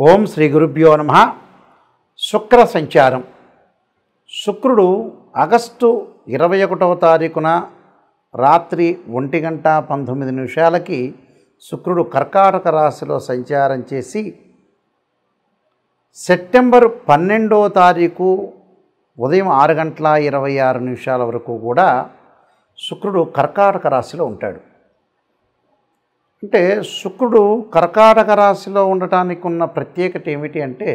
ఓం శ్రీ గురుభ్యో నమః. శుక్ర సంచారం. శుక్రుడు ఆగస్టు 21వ తారీఖున రాత్రి 1:19 శుక్రుడు కర్కాటక రాశిలో సంచారం చేసి సెప్టెంబర్ 12వ తారీఖు ఉదయం 6:26 వరకు కూడా శుక్రుడు కర్కాటక రాశిలో ఉంటాడు. అంటే శుక్రుడు కర్కాటక రాశిలో ఉండటానికి ఉన్న ప్రత్యేకత ఏమిటి అంటే,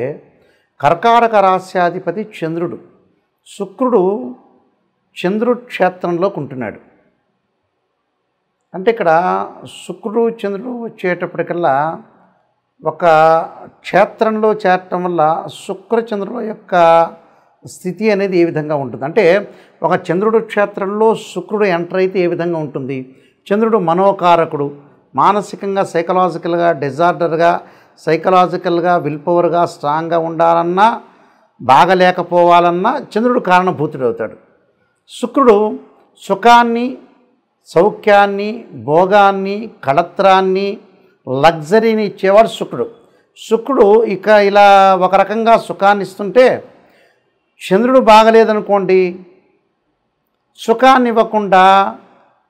కర్కాటక రాశ్యాధిపతి చంద్రుడు. శుక్రుడు చంద్రుడి క్షేత్రంలోకి ఉంటున్నాడు. అంటే ఇక్కడ శుక్రుడు చంద్రుడు వచ్చేటప్పటికల్లా ఒక క్షేత్రంలో చేరటం వల్ల శుక్రచంద్రుల యొక్క స్థితి అనేది ఏ విధంగా ఉంటుంది అంటే, ఒక చంద్రుడు క్షేత్రంలో శుక్రుడు ఎంటర్ అయితే ఏ విధంగా ఉంటుంది. చంద్రుడు మనోకారకుడు. మానసికంగా సైకలాజికల్గా డిజార్డర్గా సైకలాజికల్గా విల్ పవర్గా స్ట్రాంగ్గా ఉండాలన్నా బాగలేకపోవాలన్నా చంద్రుడు కారణభూతుడు అవుతాడు. శుక్రుడు సుఖాన్ని సౌఖ్యాన్ని భోగాన్ని కళత్రాన్ని లగ్జరీని ఇచ్చేవాడు శుక్రుడు. శుక్రుడు ఇక ఇలా ఒక రకంగా సుఖాన్ని ఇస్తుంటే, చంద్రుడు బాగలేదనుకోండి, సుఖాన్ని ఇవ్వకుండా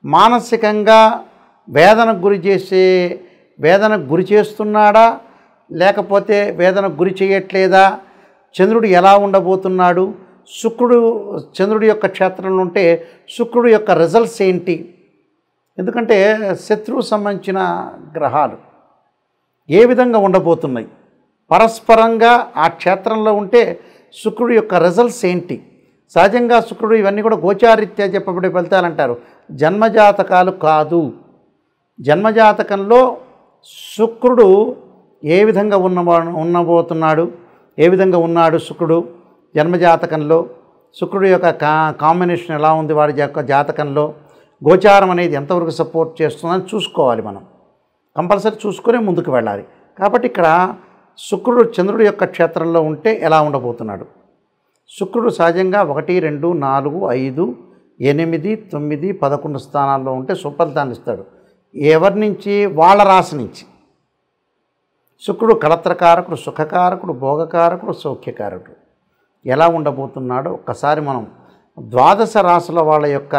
మానసికంగా వేదనకు గురి చేస్తున్నాడా లేకపోతే వేదనకు గురి చేయట్లేదా, చంద్రుడు ఎలా ఉండబోతున్నాడు, శుక్రుడు చంద్రుడి యొక్క క్షేత్రంలో ఉంటే శుక్రుడు యొక్క రిజల్ట్స్ ఏంటి. ఎందుకంటే శత్రువు సంబంధించిన గ్రహాలు ఏ విధంగా ఉండబోతున్నాయి, పరస్పరంగా ఆ క్షేత్రంలో ఉంటే శుక్రుడి యొక్క రిజల్ట్స్ ఏంటి. సహజంగా శుక్రుడు ఇవన్నీ కూడా గోచారీత్యా చెప్పబడే ఫలితాలంటారు, జన్మజాతకాలు కాదు. జన్మజాతకంలో శుక్రుడు ఏ విధంగా ఉండబోతున్నాడు, ఏ విధంగా ఉన్నాడు శుక్రుడు జన్మజాతకంలో, శుక్రుడు యొక్క కాంబినేషన్ ఎలా ఉంది వాడి యొక్క జాతకంలో, గోచారం అనేది ఎంతవరకు సపోర్ట్ చేస్తుందని చూసుకోవాలి. మనం కంపల్సరీ చూసుకునే ముందుకు వెళ్ళాలి. కాబట్టి ఇక్కడ శుక్రుడు చంద్రుడి యొక్క క్షేత్రంలో ఉంటే ఎలా ఉండబోతున్నాడు. శుక్రుడు సహజంగా 1, 2, 4, 5, 8, 9, 11 స్థానాల్లో ఉంటే సుఫలితాన్ని ఇస్తాడు. ఎవరి నుంచి? వాళ్ళ రాశి నుంచి. శుక్రుడు కళత్రకారకుడు, సుఖకారకుడు, భోగకారకుడు, సౌఖ్యకారకుడు. ఎలా ఉండబోతున్నాడో ఒక్కసారి మనం ద్వాదశ రాశుల వాళ్ళ యొక్క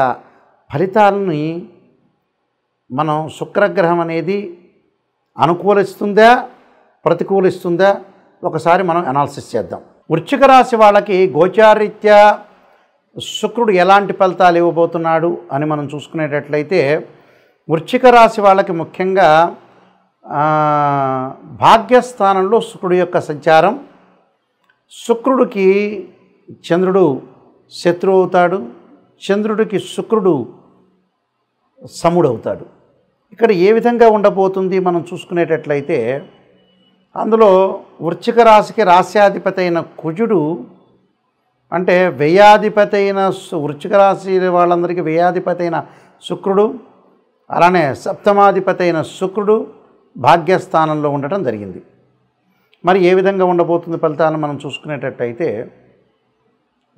ఫలితాలని మనం శుక్రగ్రహం అనేది అనుకూలిస్తుందా ప్రతికూలిస్తుందా ఒకసారి మనం అనాలిసిస్ చేద్దాం. వృశ్చిక రాశి వాళ్ళకి గోచారీత్యా శుక్రుడు ఎలాంటి ఫలితాలు ఇవ్వబోతున్నాడు అని మనం చూసుకునేటట్లయితే, వృశ్చిక రాశి వాళ్ళకి ముఖ్యంగా భాగ్యస్థానంలో శుక్రుడు యొక్క సంచారం. శుక్రుడికి చంద్రుడు శత్రువు అవుతాడు, చంద్రుడికి శుక్రుడు సముడవుతాడు. ఇక్కడ ఏ విధంగా ఉండబోతుంది మనం చూసుకునేటట్లయితే, అందులో వృశ్చిక రాశికి రాశ్యాధిపతి అయిన కుజుడు, అంటే వ్యయాధిపతి అయిన వృశ్చిక రాశి వాళ్ళందరికీ వ్యయాధిపతి అయిన శుక్రుడు, అలానే సప్తమాధిపతి అయిన శుక్రుడు భాగ్యస్థానంలో ఉండటం జరిగింది. మరి ఏ విధంగా ఉండబోతుంది ఫలితాలను మనం చూసుకునేటట్టయితే,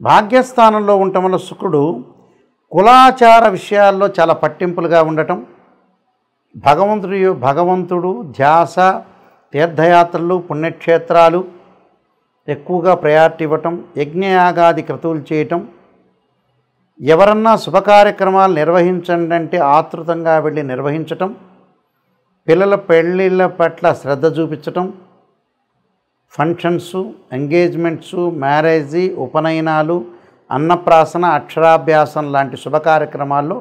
భాగ్యస్థానంలో ఉండటం వల్ల శుక్రుడు కులాచార విషయాల్లో చాలా పట్టింపులుగా ఉండటం, భగవంతుడు ధ్యాస, తీర్థయాత్రలు, పుణ్యక్షేత్రాలు ఎక్కువగా ప్రయారిటీ ఇవ్వటం, యజ్ఞయాగాది క్రతువులు చేయటం, ఎవరన్నా శుభకార్యక్రమాలు నిర్వహించండి అంటే ఆతృతంగా వెళ్ళి నిర్వహించటం, పిల్లల పెళ్ళిళ్ళ పట్ల శ్రద్ధ చూపించటం, ఫంక్షన్స్, ఎంగేజ్మెంట్స్, మ్యారేజీ, ఉపనయనాలు, అన్నప్రాసన, అక్షరాభ్యాసం లాంటి శుభకార్యక్రమాల్లో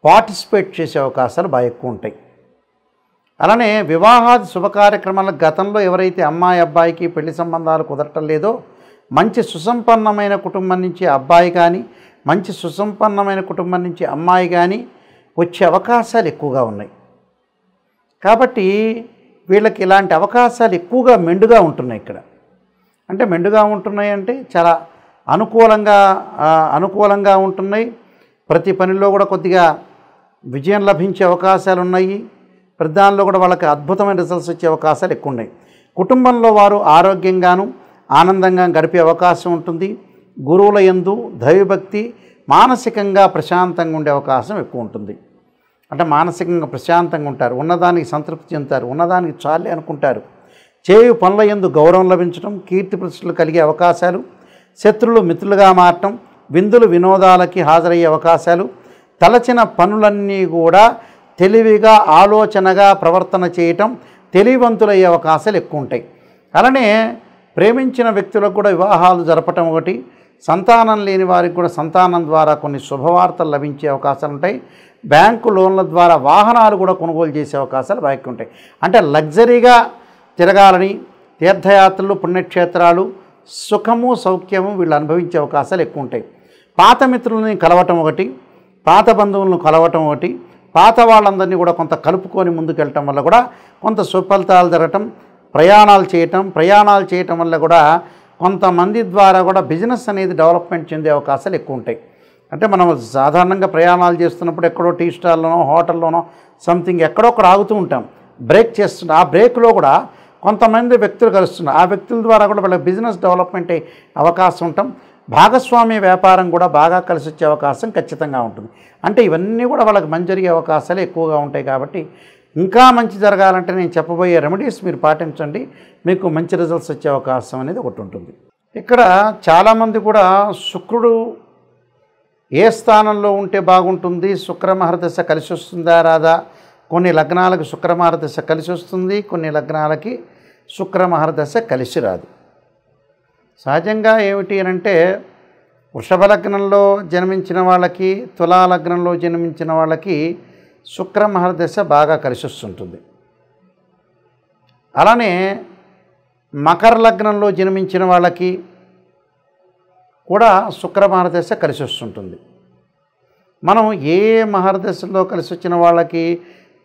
పార్టిసిపేట్ చేసే అవకాశాలు బాగా ఎక్కువ ఉంటాయి. అలానే వివాహాది శుభకార్యక్రమాలకు గతంలో ఎవరైతే అమ్మాయి అబ్బాయికి పెళ్లి సంబంధాలు కుదరటం లేదో, మంచి సుసంపన్నమైన కుటుంబం నుంచి అబ్బాయి కానీ మంచి సుసంపన్నమైన కుటుంబం నుంచి అమ్మాయి కానీ వచ్చే అవకాశాలు ఎక్కువగా ఉన్నాయి. కాబట్టి వీళ్ళకి ఇలాంటి అవకాశాలు ఎక్కువగా మెండుగా ఉంటున్నాయి. ఇక్కడ అంటే మెండుగా ఉంటున్నాయి అంటే చాలా అనుకూలంగా ఉంటున్నాయి. ప్రతి పనిలో కూడా కొద్దిగా విజయం లభించే అవకాశాలు ఉన్నాయి. ప్రతి దానిలో కూడా వాళ్ళకి అద్భుతమైన రిజల్ట్స్ వచ్చే అవకాశాలు ఎక్కువ ఉన్నాయి. కుటుంబంలో వారు ఆరోగ్యంగాను ఆనందంగా గడిపే అవకాశం ఉంటుంది. గురువుల యందు దైవభక్తి, మానసికంగా ప్రశాంతంగా ఉండే అవకాశం ఎక్కువ ఉంటుంది. అంటే మానసికంగా ప్రశాంతంగా ఉంటారు, ఉన్నదానికి సంతృప్తి చెందుతారు, ఉన్నదానికి చాలే అనుకుంటారు. చేయు పనుల యందు గౌరవం లభించడం, కీర్తి ప్రతిష్టలు కలిగే అవకాశాలు, శత్రులు మిత్రులుగా మారటం, విందులు వినోదాలకి హాజరయ్యే అవకాశాలు, తలచిన పనులన్నీ కూడా తెలివిగా ఆలోచనగా ప్రవర్తన చేయటం, తెలివివంతులయ్యే అవకాశాలు ఎక్కువ ఉంటాయి. అలానే ప్రేమించిన వ్యక్తులకు కూడా వివాహాలు జరపటం ఒకటి, సంతానం లేని వారికి కూడా సంతానం ద్వారా కొన్ని శుభవార్తలు లభించే అవకాశాలు ఉంటాయి. బ్యాంకు లోన్ల ద్వారా వాహనాలు కూడా కొనుగోలు చేసే అవకాశాలు బాగా ఉంటాయి. అంటే లగ్జరీగా తిరగాలని, తీర్థయాత్రలు, పుణ్యక్షేత్రాలు, సుఖము సౌఖ్యము వీళ్ళు అనుభవించే అవకాశాలు ఎక్కువ ఉంటాయి. పాత మిత్రులని కలవటం ఒకటి, పాత బంధువులను కలవటం ఒకటి, పాత వాళ్ళందరినీ కూడా కొంత కలుపుకొని ముందుకెళ్ళటం వల్ల కూడా కొంత సుఫలితాలు జరగటం, ప్రయాణాలు చేయటం వల్ల కూడా కొంతమంది ద్వారా కూడా బిజినెస్ అనేది డెవలప్మెంట్ చెందే అవకాశాలు ఎక్కువ ఉంటాయి. అంటే మనం సాధారణంగా ప్రయాణాలు చేస్తున్నప్పుడు ఎక్కడో టీ స్టాల్లోనో హోటల్లోనో సంథింగ్ ఎక్కడో ఒకటి ఆగుతూ ఉంటాం, బ్రేక్ చేస్తున్నాం. ఆ బ్రేక్లో కూడా కొంతమంది వ్యక్తులు కలుస్తున్నారు. ఆ వ్యక్తుల ద్వారా కూడా వాళ్ళ బిజినెస్ డెవలప్మెంట్ అయ్యే అవకాశం ఉంటాం. భాగస్వామ్య వ్యాపారం కూడా బాగా కలిసి వచ్చే అవకాశం ఖచ్చితంగా ఉంటుంది. అంటే ఇవన్నీ కూడా వాళ్ళకి మంచి జరిగే అవకాశాలు ఎక్కువగా ఉంటాయి. కాబట్టి ఇంకా మంచి జరగాలంటే నేను చెప్పబోయే రెమెడీస్ మీరు పాటించండి, మీకు మంచి రిజల్ట్స్ వచ్చే అవకాశం అనేది ఒకటి ఉంటుంది. ఇక్కడ చాలామంది కూడా శుక్రుడు ఏ స్థానంలో ఉంటే బాగుంటుంది, శుక్రమహర్దశ కలిసి వస్తుందా రాదా, కొన్ని లగ్నాలకు శుక్రమహర్దశ కలిసి వస్తుంది, కొన్ని లగ్నాలకి శుక్రమహర్దశ కలిసి రాదు. సహజంగా ఏమిటి అంటే వృషభ లగ్నంలో జన్మించిన వాళ్ళకి, తులా లగ్నంలో జన్మించిన వాళ్ళకి శుక్రమహర్దశ బాగా కలిసి వస్తుంటుంది. అలానే మకర లగ్నంలో జన్మించిన వాళ్ళకి కూడా శుక్రమహర్దశ కలిసి వస్తుంటుంది. మనం ఏ మహర్దశలో కలిసి వచ్చిన వాళ్ళకి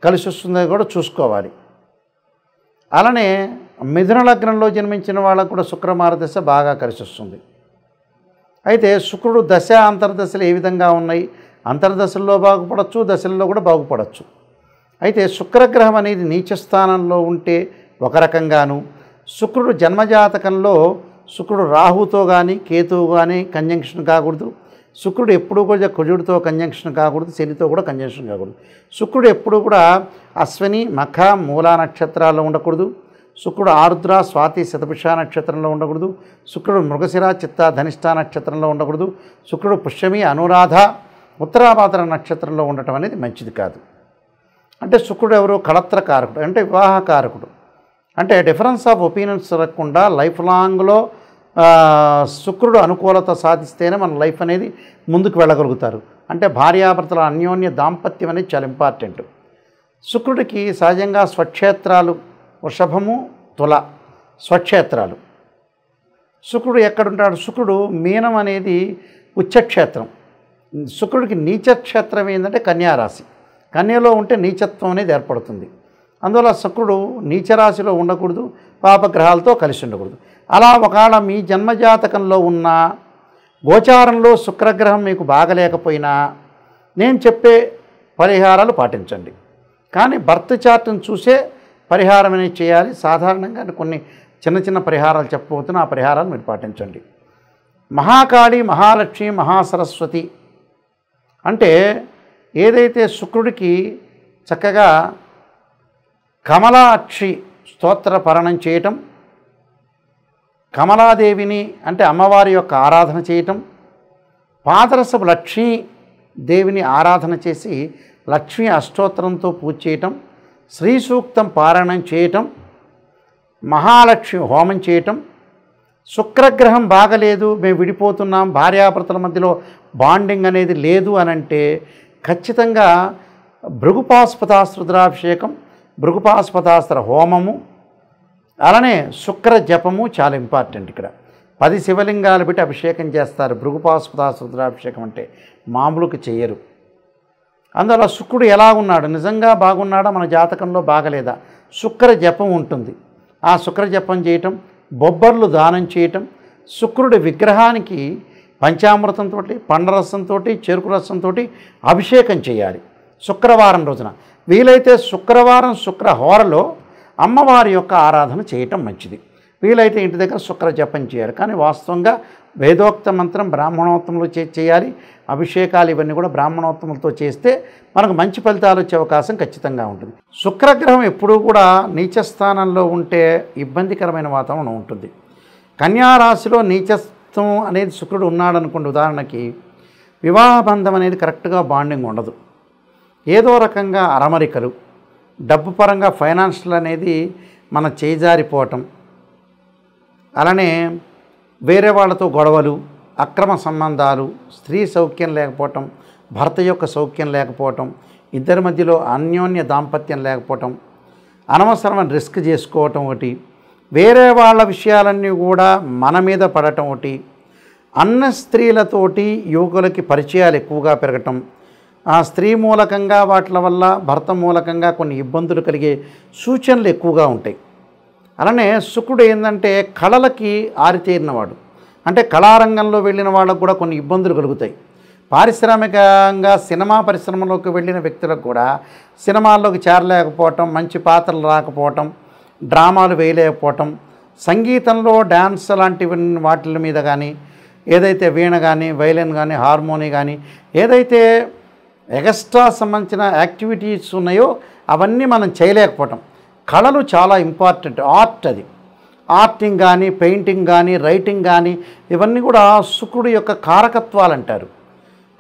కలిసి వస్తుందో కూడా చూసుకోవాలి. అలానే మిథున లగ్నంలో జన్మించిన వాళ్ళకు కూడా శుక్రమహర్దశ బాగా కలిసి వస్తుంది. అయితే శుక్రుడు దశ అంతర్దశలు ఏ విధంగా ఉన్నాయి, అంతర్దశల్లో బాగుపడవచ్చు, దశల్లో కూడా బాగుపడవచ్చు. అయితే శుక్రగ్రహం అనేది నీచ స్థానంలో ఉంటే ఒక రకంగాను, శుక్రుడు జన్మజాతకంలో శుక్రుడు రాహుతో కానీ కేతువు కానీ కంజంక్షన్ కాకూడదు, శుక్రుడు ఎప్పుడూ కూడా కుజుడితో కంజంక్షన్ కాకూడదు, శనితో కూడా కంజంక్షన్ కాకూడదు. శుక్రుడు ఎప్పుడూ కూడా అశ్విని మఖ మూలా నక్షత్రాల్లో ఉండకూడదు, శుక్రుడు ఆరుద్ర స్వాతి శతభిష నక్షత్రంలో ఉండకూడదు, శుక్రుడు మృగశిర చిత్త ధనిష్ట నక్షత్రంలో ఉండకూడదు, శుక్రుడు పుష్యమి అనురాధ ఉత్తరాభాద్ర నక్షత్రంలో ఉండటం అనేది మంచిది కాదు. అంటే శుక్రుడు ఎవరు, కళత్రకారకుడు అంటే వివాహకారకుడు. అంటే డిఫరెన్స్ ఆఫ్ ఒపీనియన్స్ జరగకుండా లైఫ్ లాంగ్లో శుక్రుడు అనుకూలత సాధిస్తేనే మన లైఫ్ అనేది ముందుకు వెళ్ళగలుగుతారు. అంటే భార్యాభర్తల అన్యోన్య దాంపత్యం అనేది చాలా ఇంపార్టెంట్. శుక్రుడికి సహజంగా స్వక్షేత్రాలు వృషభము తుల స్వక్షేత్రాలు. శుక్రుడు ఎక్కడుంటాడు, శుక్రుడు మీనం అనేది ఉచ్చక్షేత్రం. శుక్రుడికి నీచక్షేత్రం ఏంటంటే కన్యారాశి. కన్యలో ఉంటే నీచత్వం అనేది ఏర్పడుతుంది. అందువల్ల శుక్రుడు నీచరాశిలో ఉండకూడదు, పాపగ్రహాలతో కలిసి ఉండకూడదు. అలా ఒకవేళ మీ జన్మజాతకంలో ఉన్న గోచారంలో శుక్రగ్రహం మీకు బాగలేకపోయినా నేను చెప్పే పరిహారాలు పాటించండి. కానీ బర్త్ చార్ట్ని చూసే పరిహారం అనేది చేయాలి. సాధారణంగా కొన్ని చిన్న చిన్న పరిహారాలు చెప్పబోతున్నా, ఆ పరిహారాలు మీరు పాటించండి. మహాకాళి, మహాలక్ష్మి, మహాసరస్వతి అంటే ఏదైతే శుక్రుడికి చక్కగా కమలాక్షి స్తోత్ర పఠనం చేయటం, కమలాదేవిని అంటే అమ్మవారి యొక్క ఆరాధన చేయటం, పాదరసపు లక్ష్మీ దేవిని ఆరాధన చేసి లక్ష్మీ అష్టోత్తరంతో పూజ చేయటం, శ్రీ సూక్తం పారాయణం చేయటం, మహాలక్ష్మి హోమం చేయటం. శుక్రగ్రహం బాగలేదు, మేము విడిపోతున్నాం, భార్యాభర్తల మధ్యలో బాండింగ్ అనేది లేదు అని అంటే ఖచ్చితంగా భృగుపాస్పదాస్త్ర రుద్రాభిషేకం, భృగుపాస్పదాస్త్ర హోమము, అలానే శుక్ర జపము చాలా ఇంపార్టెంట్. ఇక్కడ 10 శివలింగాలు పెట్టి అభిషేకం చేస్తారు. భృగుపాస్పదాస్త్ర రుద్రాభిషేకం అంటే మామూలుకి చెయ్యరు. అందువల్ల శుక్రుడు ఎలా ఉన్నాడు, నిజంగా బాగున్నాడా, మన జాతకంలో బాగలేదా, శుక్ర జపం ఉంటుంది. ఆ శుక్ర జపం చేయటం, బొబ్బర్లు దానం చేయటం, శుక్రుడి విగ్రహానికి పంచామృతంతో పండరసంతో చెరుకు రసంతో అభిషేకం చేయాలి శుక్రవారం రోజున. వీలైతే శుక్రవారం శుక్రహోరలో అమ్మవారి యొక్క ఆరాధన చేయటం మంచిది. వీలైతే ఇంటి దగ్గర శుక్ర జపం చేయాలి. కానీ వాస్తవంగా వేదోక్త మంత్రం బ్రాహ్మణోత్తములు చేయాలి. అభిషేకాలు ఇవన్నీ కూడా బ్రాహ్మణోత్తములతో చేస్తే మనకు మంచి ఫలితాలు వచ్చే అవకాశం ఖచ్చితంగా ఉంటుంది. శుక్రగ్రహం ఎప్పుడూ కూడా నీచస్థానంలో ఉంటే ఇబ్బందికరమైన వాతావరణం ఉంటుంది. కన్యారాశిలో నీచత్వం అనేది శుక్రుడు ఉన్నాడనుకోండి, ఉదాహరణకి వివాహ బంధం అనేది కరెక్ట్గా బాండింగ్ ఉండదు. ఏదో రకంగా అరమరికలు, డబ్బు పరంగా ఫైనాన్షియల్ అనేది మన చేజారిపోవటం, అలానే వేరే వాళ్ళతో గొడవలు, అక్రమ సంబంధాలు, స్త్రీ సౌఖ్యం లేకపోవటం, భర్త యొక్క సౌఖ్యం లేకపోవటం, ఇద్దరి మధ్యలో అన్యోన్య దాంపత్యం లేకపోవటం, అనవసరమైన రిస్క్ చేసుకోవటం ఒకటి, వేరే వాళ్ళ విషయాలన్నీ కూడా మన మీద పడటం ఒకటి, అన్న స్త్రీలతోటి యువకులకి పరిచయాలు ఎక్కువగా పెరగటం, ఆ స్త్రీ మూలకంగా వాటి వల్ల భర్త మూలకంగా కొన్ని ఇబ్బందులు కలిగే సూచనలు ఎక్కువగా ఉంటాయి. అలానే శుక్రుడు ఏంటంటే కళలకి ఆరితేరినవాడు, అంటే కళారంగంలో వెళ్ళిన వాళ్ళకు కూడా కొన్ని ఇబ్బందులు కలుగుతాయి. పారిశ్రామికంగా సినిమా పరిశ్రమలోకి వెళ్ళిన వ్యక్తులకు కూడా సినిమాల్లోకి చేరలేకపోవటం, మంచి పాత్రలు రాకపోవటం, డ్రామాలు వేయలేకపోవటం, సంగీతంలో డ్యాన్స్ లాంటివి వాటి మీద కానీ, ఏదైతే వీణ కానీ, వైలిన్ కానీ, హార్మోని కానీ, ఏదైతే ఎక్స్ట్రా సంబంధించిన యాక్టివిటీస్ ఉన్నాయో అవన్నీ మనం చేయలేకపోవటం. కళలు చాలా ఇంపార్టెంట్. అది ఆర్టింగ్ కానీ, పెయింటింగ్ కానీ, రైటింగ్ కానీ, ఇవన్నీ కూడా శుక్రుడు యొక్క కారకత్వాలు అంటారు.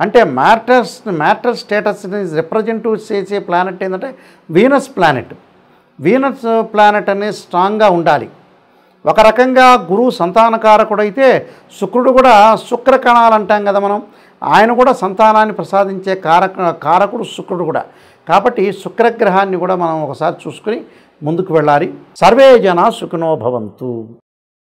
అంటే మ్యాటర్ స్టేటస్ని రిప్రజెంటివ్ చేసే ప్లానెట్ ఏంటంటే వీనస్ ప్లానెట్. వీనస్ ప్లానెట్ అనేది స్ట్రాంగ్గా ఉండాలి. ఒక రకంగా గురువు సంతానకారకుడైతే శుక్రుడు కూడా శుక్రకణాలు అంటాం కదా మనం, ఆయన కూడా సంతానాన్ని ప్రసాదించే కారకుడు శుక్రుడు కూడా. కాబట్టి శుక్రగ్రహాన్ని కూడా మనం ఒకసారి చూసుకుని ముందుకు వెళ్ళాలి. సర్వే జనా సుఖినో భవంతు.